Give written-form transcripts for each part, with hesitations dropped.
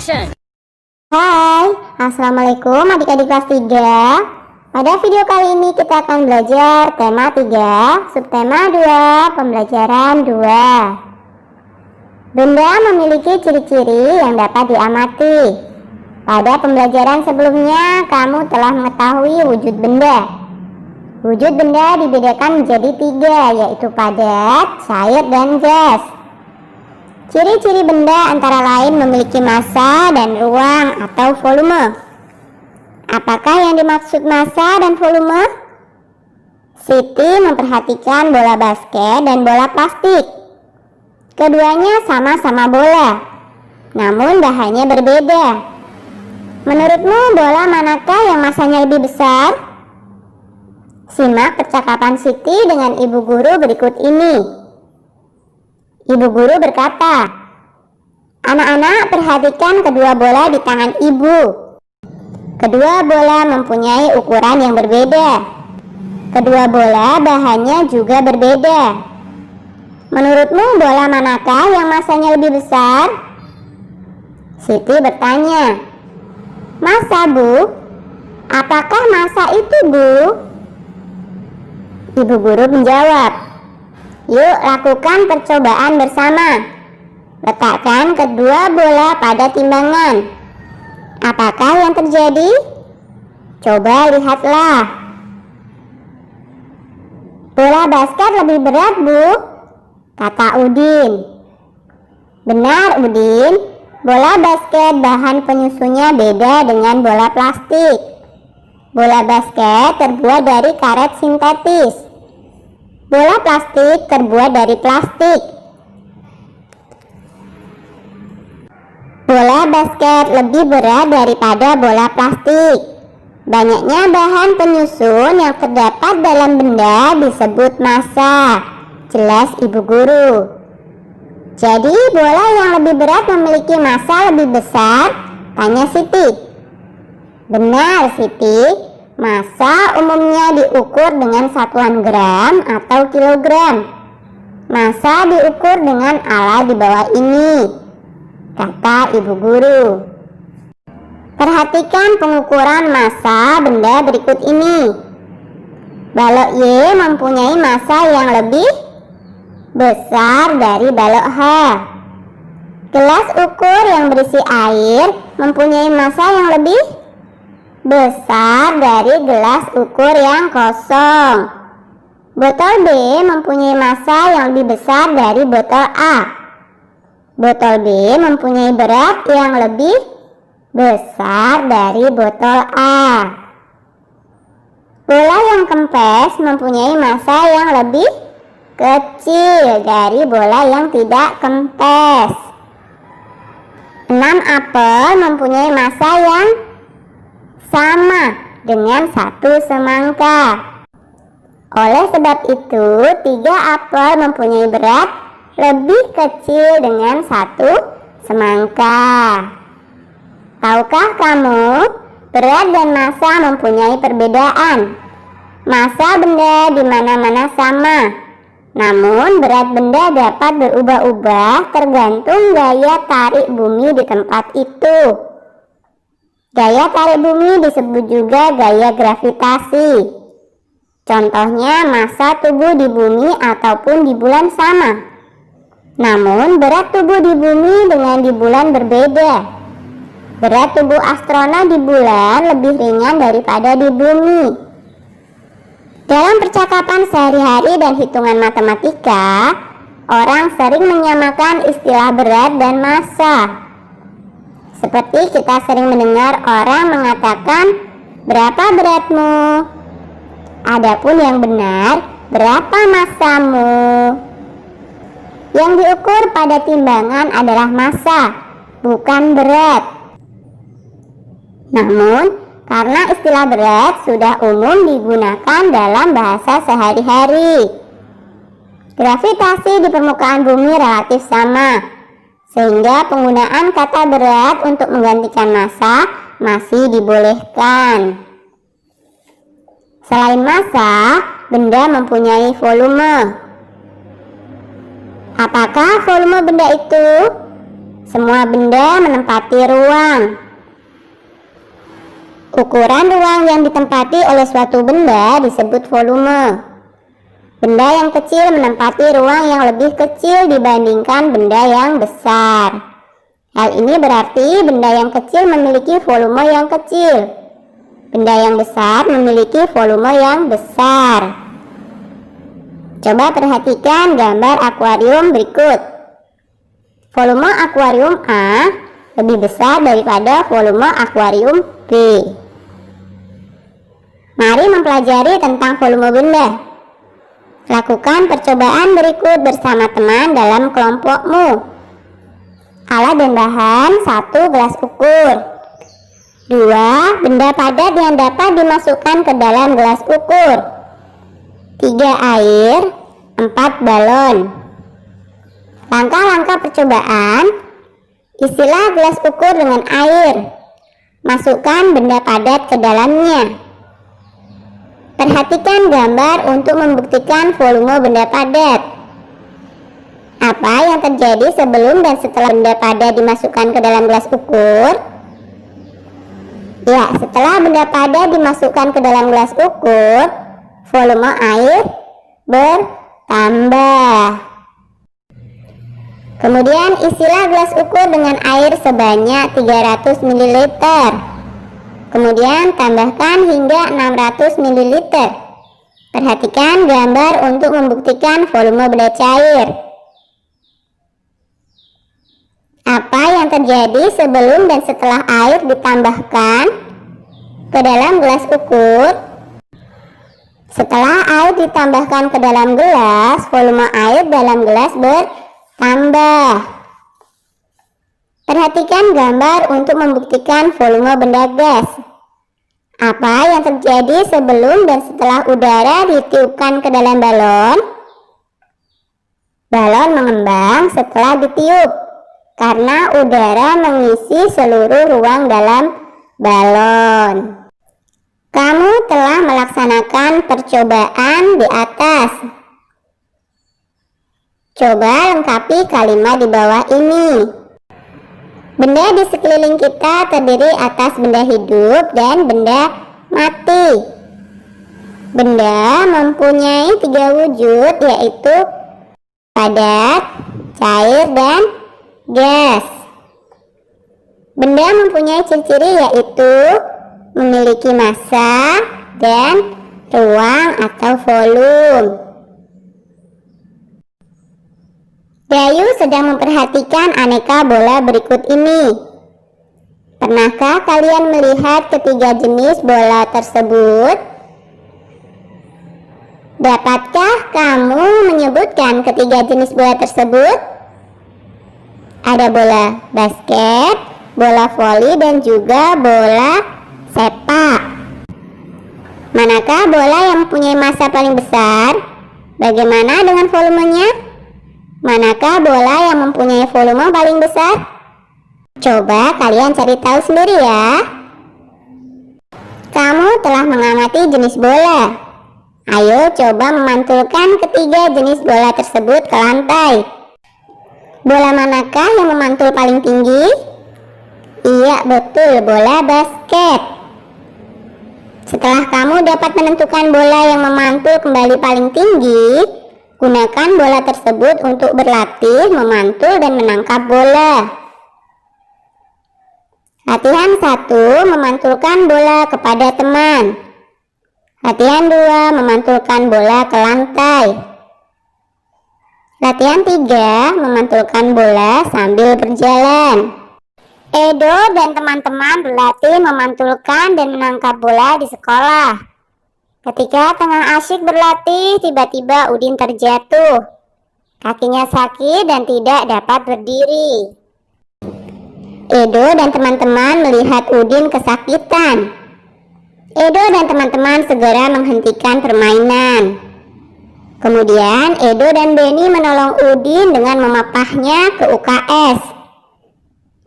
Action. Hai, Assalamualaikum adik-adik kelas 3. Pada video kali ini kita akan belajar tema 3, subtema 2, pembelajaran 2. Benda memiliki ciri-ciri yang dapat diamati. Pada pembelajaran sebelumnya, kamu telah mengetahui wujud benda. Wujud benda dibedakan menjadi 3, yaitu padat, cair, dan gas. Ciri-ciri benda antara lain memiliki massa dan ruang atau volume. Apakah yang dimaksud massa dan volume? Siti memperhatikan bola basket dan bola plastik. Keduanya sama-sama bola, namun bahannya berbeda. Menurutmu bola manakah yang massanya lebih besar? Simak percakapan Siti dengan ibu guru berikut ini. Ibu guru berkata, "Anak-anak, perhatikan kedua bola di tangan ibu. Kedua bola mempunyai ukuran yang berbeda. Kedua bola bahannya juga berbeda. Menurutmu bola manakah yang massanya lebih besar?" Siti bertanya, "Massa, Bu? Apakah massa itu, Bu?" Ibu guru menjawab, "Yuk lakukan percobaan bersama. Letakkan kedua bola pada timbangan. Apakah yang terjadi? Coba lihatlah." "Bola basket lebih berat, Bu," kata Udin. "Benar, Udin. Bola basket bahan penyusunnya beda dengan bola plastik. Bola basket terbuat dari karet sintetis. Bola plastik terbuat dari plastik. Bola basket lebih berat daripada bola plastik. Banyaknya bahan penyusun yang terdapat dalam benda disebut massa," jelas ibu guru. "Jadi bola yang lebih berat memiliki massa lebih besar?" tanya Siti. "Benar, Siti. Massa umumnya diukur dengan satuan gram atau kilogram. Massa diukur dengan alat di bawah ini," kata ibu guru. Perhatikan pengukuran massa benda berikut ini. Balok Y mempunyai massa yang lebih besar dari balok H. Gelas ukur yang berisi air mempunyai massa yang lebih besar dari gelas ukur yang kosong. Botol B mempunyai massa yang lebih besar dari botol A. Botol B mempunyai berat yang lebih besar dari botol A. Bola yang kempes mempunyai massa yang lebih kecil dari bola yang tidak kempes. 6 apel mempunyai massa yang sama dengan 1 semangka. Oleh sebab itu, 3 apel mempunyai berat lebih kecil dengan 1 semangka. Tahukah kamu, berat dan massa mempunyai perbedaan. Massa benda di mana-mana sama, namun berat benda dapat berubah-ubah tergantung gaya tarik bumi di tempat itu. Gaya tarik bumi disebut juga gaya gravitasi. Contohnya, massa tubuh di bumi ataupun di bulan sama, namun berat tubuh di bumi dengan di bulan berbeda. Berat tubuh astronot di bulan lebih ringan daripada di bumi. Dalam percakapan sehari-hari dan hitungan matematika, orang sering menyamakan istilah berat dan massa. Seperti kita sering mendengar orang mengatakan, "Berapa beratmu?" Adapun yang benar, "Berapa massamu?" Yang diukur pada timbangan adalah massa, bukan berat. Namun, karena istilah berat sudah umum digunakan dalam bahasa sehari-hari. Gravitasi di permukaan bumi relatif sama, sehingga penggunaan kata berat untuk menggantikan massa masih dibolehkan. Selain massa, benda mempunyai volume. Apakah volume benda itu? Semua benda menempati ruang. Ukuran ruang yang ditempati oleh suatu benda disebut volume. Benda yang kecil menempati ruang yang lebih kecil dibandingkan benda yang besar. Hal ini berarti benda yang kecil memiliki volume yang kecil. Benda yang besar memiliki volume yang besar. Coba perhatikan gambar akuarium berikut. Volume akuarium A lebih besar daripada volume akuarium B. Mari mempelajari tentang volume benda. Lakukan percobaan berikut bersama teman dalam kelompokmu. Alat dan bahan: 1 gelas ukur, 2 benda padat yang dapat dimasukkan ke dalam gelas ukur, 3 air, 4 balon. Langkah-langkah percobaan: isilah gelas ukur dengan air, masukkan benda padat ke dalamnya. Perhatikan gambar untuk membuktikan volume benda padat. Apa yang terjadi sebelum dan setelah benda padat dimasukkan ke dalam gelas ukur? Ya, setelah benda padat dimasukkan ke dalam gelas ukur, volume air bertambah. Kemudian isilah gelas ukur dengan air sebanyak 300 ml. Kemudian tambahkan hingga 600 ml. Perhatikan gambar untuk membuktikan volume benda cair. Apa yang terjadi sebelum dan setelah air ditambahkan ke dalam gelas ukur? Setelah air ditambahkan ke dalam gelas, volume air dalam gelas bertambah. Perhatikan gambar untuk membuktikan volume benda gas. Apa yang terjadi sebelum dan setelah udara ditiupkan ke dalam balon? Balon mengembang setelah ditiup, karena udara mengisi seluruh ruang dalam balon. Kamu telah melaksanakan percobaan di atas. Coba lengkapi kalimat di bawah ini. Benda di sekeliling kita terdiri atas benda hidup dan benda mati. Benda mempunyai 3 wujud, yaitu padat, cair, dan gas. Benda mempunyai ciri-ciri yaitu memiliki massa dan ruang atau volume. Dayu sedang memperhatikan aneka bola berikut ini. Pernahkah kalian melihat ketiga jenis bola tersebut? Dapatkah kamu menyebutkan ketiga jenis bola tersebut? Ada bola basket, bola voli, dan juga bola sepak. Manakah bola yang mempunyai massa paling besar? Bagaimana dengan volumenya? Manakah bola yang mempunyai volume paling besar? Coba kalian cari tahu sendiri ya. Kamu telah mengamati jenis bola. Ayo coba memantulkan ketiga jenis bola tersebut ke lantai. Bola manakah yang memantul paling tinggi? Iya, betul, bola basket. Setelah kamu dapat menentukan bola yang memantul kembali paling tinggi, gunakan bola tersebut untuk berlatih memantul dan menangkap bola. Latihan 1. Memantulkan bola kepada teman. Latihan 2. Memantulkan bola ke lantai. Latihan 3. Memantulkan bola sambil berjalan. Edo dan teman-teman berlatih memantulkan dan menangkap bola di sekolah. Ketika tengah asyik berlatih, tiba-tiba Udin terjatuh. Kakinya sakit dan tidak dapat berdiri. Edo dan teman-teman melihat Udin kesakitan. Edo dan teman-teman segera menghentikan permainan. Kemudian Edo dan Benny menolong Udin dengan memapahnya ke UKS.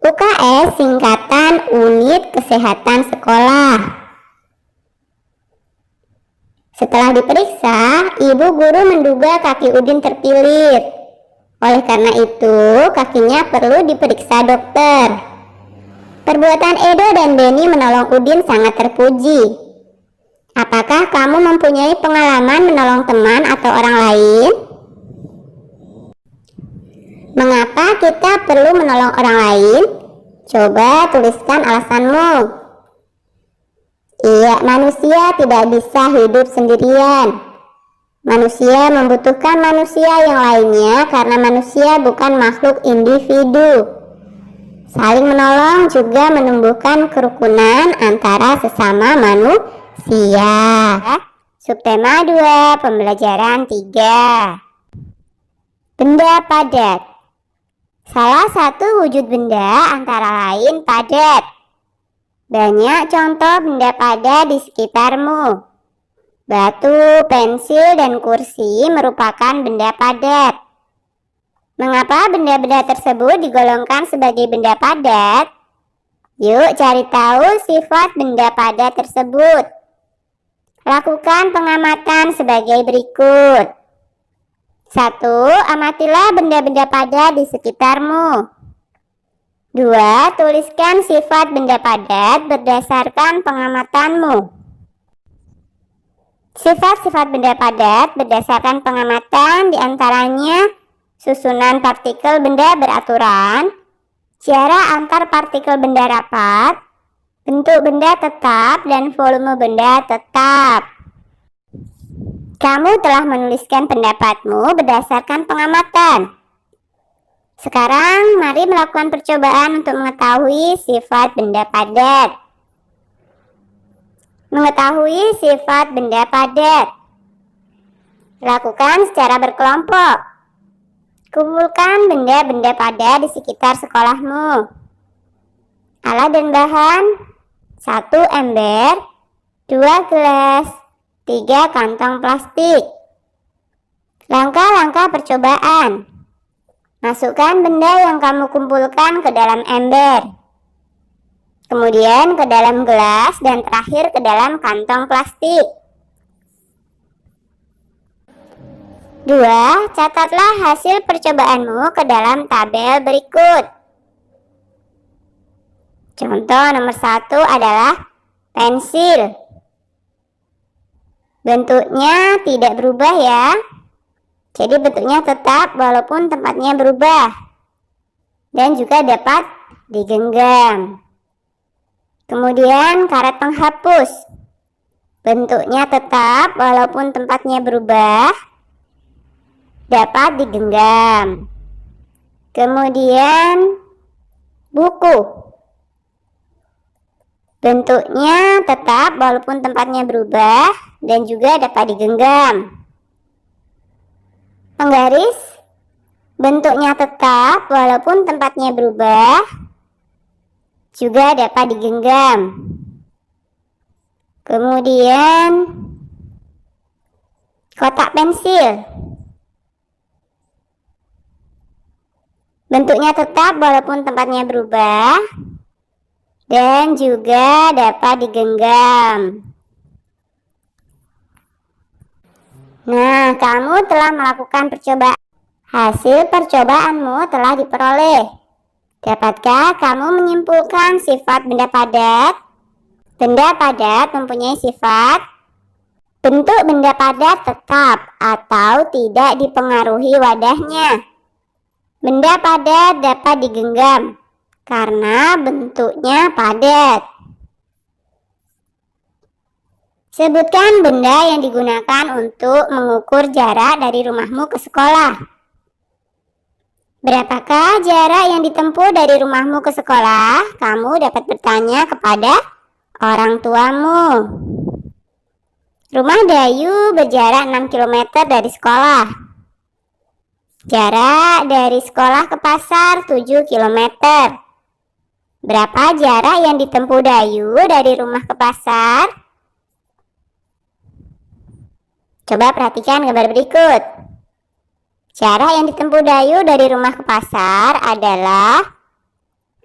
UKS singkatan Unit Kesehatan Sekolah. Setelah diperiksa, ibu guru menduga kaki Udin terpilit. Oleh karena itu, kakinya perlu diperiksa dokter. Perbuatan Edo dan Beni menolong Udin sangat terpuji. Apakah kamu mempunyai pengalaman menolong teman atau orang lain? Mengapa kita perlu menolong orang lain? Coba tuliskan alasanmu. Iya, manusia tidak bisa hidup sendirian. Manusia membutuhkan manusia yang lainnya karena manusia bukan makhluk individu. Saling menolong juga menumbuhkan kerukunan antara sesama manusia. Subtema 2, pembelajaran 3. Benda padat. Salah satu wujud benda antara lain padat. Banyak contoh benda padat di sekitarmu. Batu, pensil, dan kursi merupakan benda padat. Mengapa benda-benda tersebut digolongkan sebagai benda padat? Yuk cari tahu sifat benda padat tersebut. Lakukan pengamatan sebagai berikut. 1. Amatilah benda-benda padat di sekitarmu. 2. Tuliskan sifat benda padat berdasarkan pengamatanmu. Sifat-sifat benda padat berdasarkan pengamatan diantaranya susunan partikel benda beraturan, jarak antar partikel benda rapat, bentuk benda tetap, dan volume benda tetap. Kamu telah menuliskan pendapatmu berdasarkan pengamatan. Sekarang, mari melakukan percobaan untuk mengetahui sifat benda padat. Mengetahui sifat benda padat. Lakukan secara berkelompok. Kumpulkan benda-benda padat di sekitar sekolahmu. Alat dan bahan: 1 ember, 2 gelas, 3 kantong plastik. Langkah-langkah percobaan. Masukkan benda yang kamu kumpulkan ke dalam ember, kemudian ke dalam gelas, dan terakhir ke dalam kantong plastik. 2. Catatlah hasil percobaanmu ke dalam tabel berikut. Contoh nomor 1 adalah pensil. Bentuknya tidak berubah ya. Jadi bentuknya tetap walaupun tempatnya berubah. Dan juga dapat digenggam. Kemudian karet penghapus. Bentuknya tetap walaupun tempatnya berubah. Dapat digenggam. Kemudian buku. Bentuknya tetap walaupun tempatnya berubah dan juga dapat digenggam. Penggaris. Bentuknya tetap walaupun tempatnya berubah, juga dapat digenggam. Kemudian kotak pensil. Bentuknya tetap walaupun tempatnya berubah dan juga dapat digenggam. Nah, kamu telah melakukan percobaan. Hasil percobaanmu telah diperoleh. Dapatkah kamu menyimpulkan sifat benda padat? Benda padat mempunyai sifat. Bentuk benda padat tetap atau tidak dipengaruhi wadahnya. Benda padat dapat digenggam karena bentuknya padat. Sebutkan benda yang digunakan untuk mengukur jarak dari rumahmu ke sekolah. Berapakah jarak yang ditempuh dari rumahmu ke sekolah? Kamu dapat bertanya kepada orang tuamu. Rumah Dayu berjarak 6 km dari sekolah. Jarak dari sekolah ke pasar 7 km. Berapa jarak yang ditempuh Dayu dari rumah ke pasar? Coba perhatikan gambar berikut. Jarak yang ditempuh Dayu dari rumah ke pasar adalah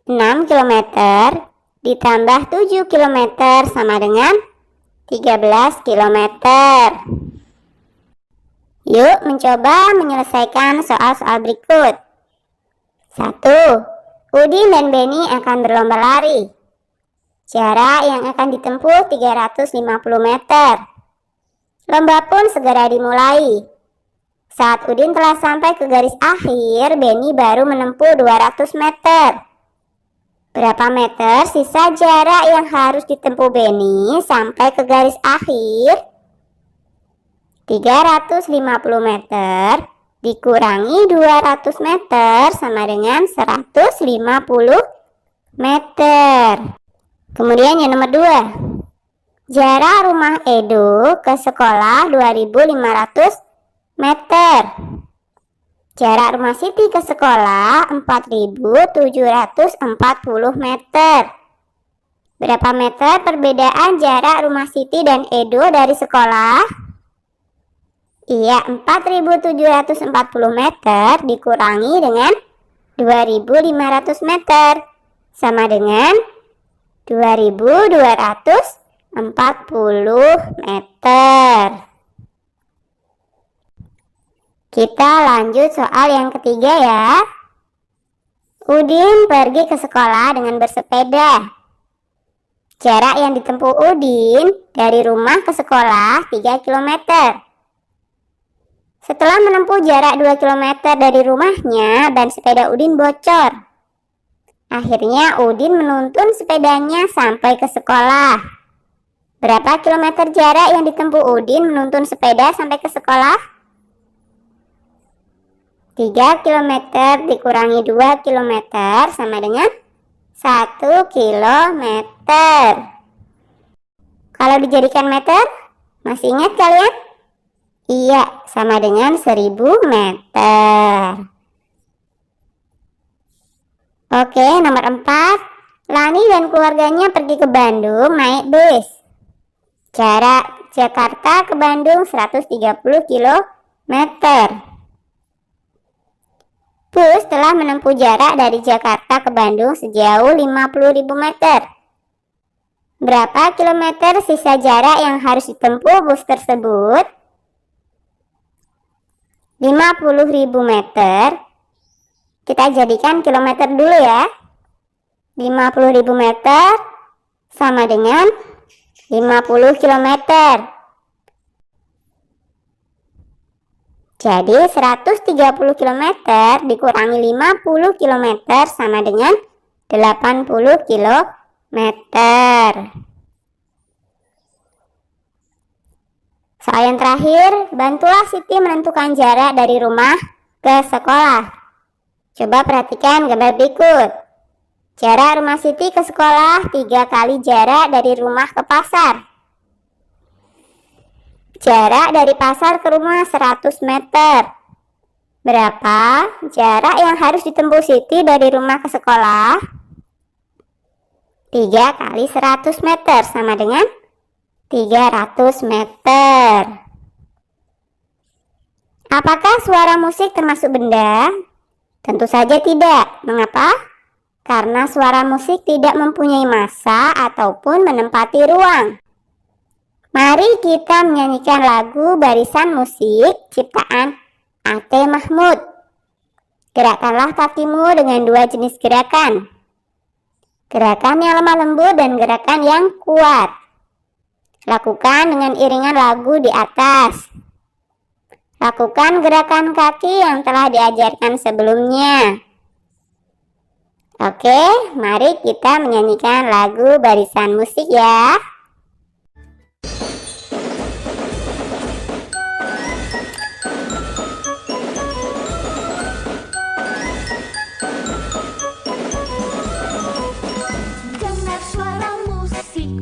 6 km ditambah 7 km sama dengan 13 km. Yuk mencoba menyelesaikan soal-soal berikut. 1. Udin dan Beni akan berlomba lari. Jarak yang akan ditempuh 350 meter. Lomba pun segera dimulai. Saat Udin telah sampai ke garis akhir, Beni baru menempuh 200 meter. Berapa meter sisa jarak yang harus ditempuh Beni sampai ke garis akhir? 350 meter dikurangi 200 meter sama dengan 150 meter. Kemudian yang nomor 2. Jarak rumah Edo ke sekolah 2500 meter. Jarak rumah Siti ke sekolah 4740 meter. Berapa meter perbedaan jarak rumah Siti dan Edo dari sekolah? Iya, 4740 meter dikurangi dengan 2500 meter sama dengan 2240 meter. Kita lanjut soal yang ketiga ya. Udin pergi ke sekolah dengan bersepeda. Jarak yang ditempuh Udin dari rumah ke sekolah 3 km. Setelah menempuh jarak 2 km dari rumahnya, ban sepeda Udin bocor. Akhirnya Udin menuntun sepedanya sampai ke sekolah. Berapa kilometer jarak yang ditempuh Udin menuntun sepeda sampai ke sekolah? 3 km dikurangi 2 km sama dengan 1 km. Kalau dijadikan meter, masih ingat kalian? Iya, sama dengan 1000 meter. Oke, nomor 4. Lani dan keluarganya pergi ke Bandung naik bus. Jarak Jakarta ke Bandung 130 km. Bus telah menempuh jarak dari Jakarta ke Bandung sejauh 50.000 meter. Berapa kilometer sisa jarak yang harus ditempuh bus tersebut? 50.000 meter. Kita jadikan kilometer dulu ya. 50.000 meter sama dengan 50 kilometer. Jadi 130 km dikurangi 50 km sama dengan 80 km. Soal yang terakhir, bantulah Siti menentukan jarak dari rumah ke sekolah. Coba perhatikan gambar berikut. Jarak rumah Siti ke sekolah 3 kali jarak dari rumah ke pasar. Jarak dari pasar ke rumah 100 meter. Berapa jarak yang harus ditempuh Siti dari rumah ke sekolah? 3 kali 100 meter sama dengan 300 meter. Apakah suara musik termasuk benda? Tentu saja tidak. Mengapa? Karena suara musik tidak mempunyai massa ataupun menempati ruang. Mari kita menyanyikan lagu barisan musik ciptaan A.T. Mahmud. Gerakkanlah kakimu dengan 2 jenis gerakan. Gerakan yang lemah lembut dan gerakan yang kuat. Lakukan dengan iringan lagu di atas. Lakukan gerakan kaki yang telah diajarkan sebelumnya. Oke, mari kita menyanyikan lagu barisan musik ya.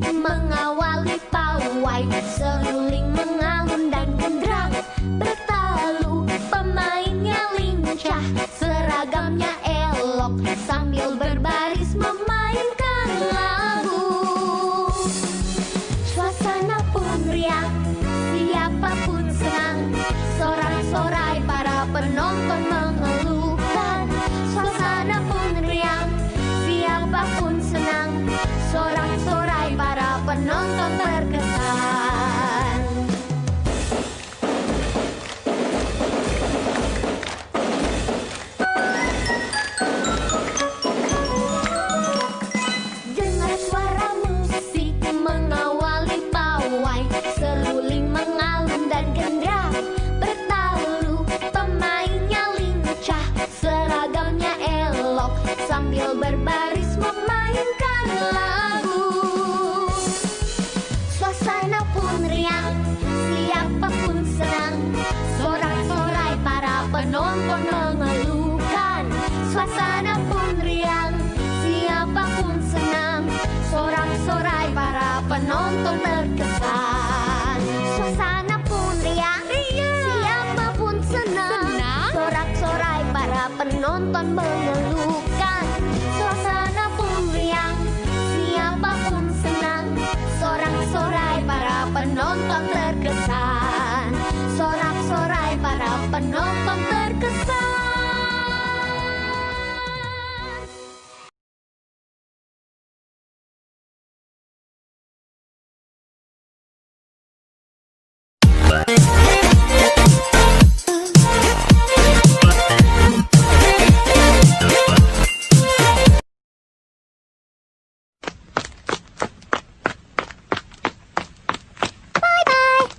Mengawali pawai, seruling mengalun dan gendrak bertalu. Pemainnya lincah, seragamnya elok, sambil berbaris memainkan lagu. penonton terkesan. Suasana pun riang, siapa pun senang. Sorak-sorai para penonton mengeluh.